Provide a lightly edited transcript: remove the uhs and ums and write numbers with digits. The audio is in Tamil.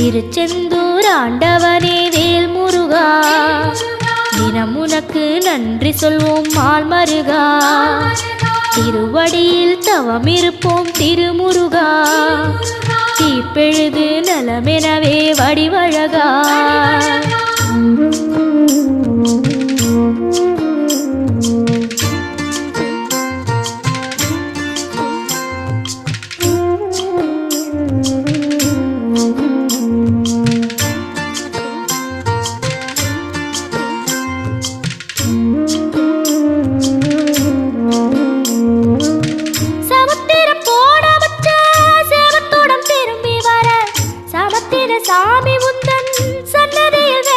திருச்செந்தூர் ஆண்டவனே வேல் முருகா, தினம் உனக்கு நன்றி சொல்வோம் மால் மருகா. திருவடியில் தவம் இருப்போம் திருமுருகா, தீப்பெழுது நலமெனவே வடிவழகா. சாமி உந்தன் சன்னதியில்